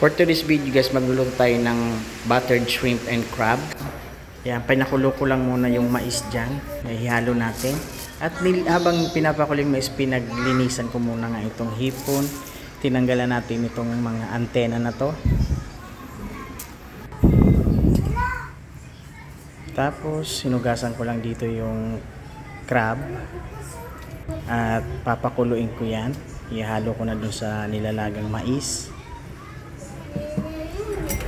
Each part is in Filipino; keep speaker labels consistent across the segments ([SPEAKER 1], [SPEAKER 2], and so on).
[SPEAKER 1] For today's video guys, magluluto tayo ng buttered shrimp and crab. Yan, pinakulo ko lang muna yung mais dyan. Ihalo natin. At habang pinapakulo yung mais, pinaglinisan ko muna nga itong hipon. Tinanggalan natin itong mga antena na to. Tapos, sinugasan ko lang dito yung crab. At papakuluin ko yan. Ihalo ko na dun sa nilalagang mais.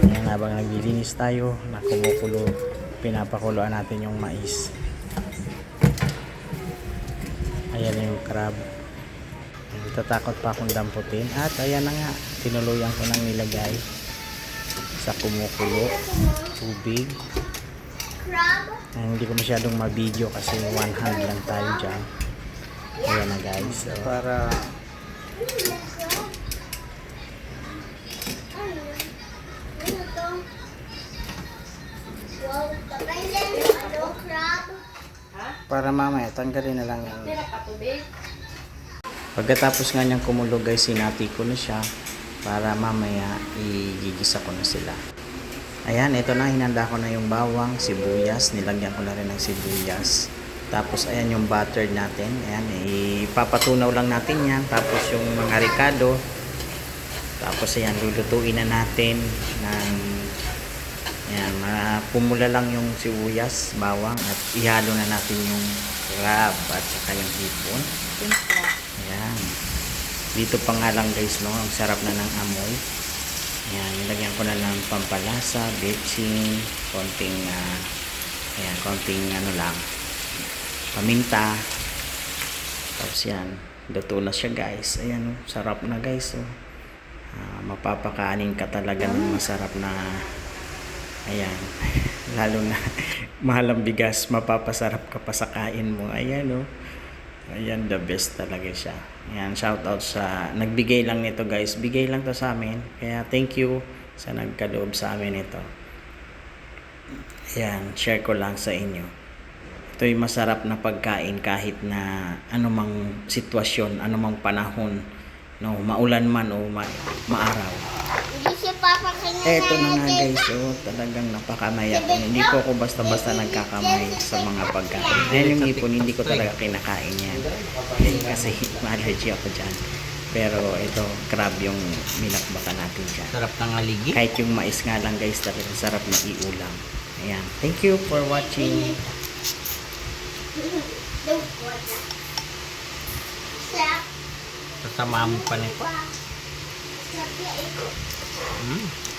[SPEAKER 1] Yan, habang naglilinis tayo, nakumukulo, pinapakuluan natin yung mais. Ayan na yung crab. Tatakot pa akong damputin. At ayan na nga, tinuluyan ko nang nilagay sa kumukulo tubig. Hindi ko masyadong ma-video kasi one hand lang tayo dyan. Ayan na guys. So, para mamaya tanggalin na lang yan. Pagkatapos nga niyang kumulo guys, sinati ko na siya para mamaya igigisa ko na sila. Ayan, ito na, hinanda ko na yung bawang, sibuyas, nilagyan ko na rin ng sibuyas. Tapos ayan yung butter natin. Ayan, ipapatunaw lang natin yan. Tapos yung mga ricado. Tapos ayan, lulutuin na natin ng ayan, pumula lang yung sibuyas, bawang at ihalo na natin yung crab at saka yung hipon. Ayan. Dito pa nga lang guys, no, ang sarap na ng amoy. Ayan, nilagyan ko na lang pampalasa, betchin, konting ayan, konting ano lang, paminta. Tapos yan, luto na siya guys. Ayan, sarap na guys. Oh. Mapapakanin ka talaga ng masarap na, ayan, lalo na mahal ang bigas, mapapasarap ka pa sa kain mo. Ayan oh. Ayan, the best talaga siya. Ayan, shout out sa nagbigay lang nito guys. Bigay lang to sa amin. Kaya thank you sa nagkaloob sa amin ito. Ayan, share ko lang sa inyo. Ito'y masarap na pagkain kahit na anumang sitwasyon, anumang panahon, no, maulan man o maaraw.
[SPEAKER 2] Hindi si Papa kanina.
[SPEAKER 1] Eto na nga guys, oh, talagang napakamaya ko. Hindi ko ako basta-basta nagkakamay sa mga pagkain. Ayan yung hipon, hindi ko talaga kinakain yan. Kasi ma-allergy ako dyan. Pero ito, crab yung minakbaka natin dyan.
[SPEAKER 3] Sarap ng aligi.
[SPEAKER 1] Kahit yung mais nga lang guys, talagang sarap na iulam. Ayan, thank you for watching.
[SPEAKER 3] Kasama mo pa nito.
[SPEAKER 2] Sarap.
[SPEAKER 3] Mm.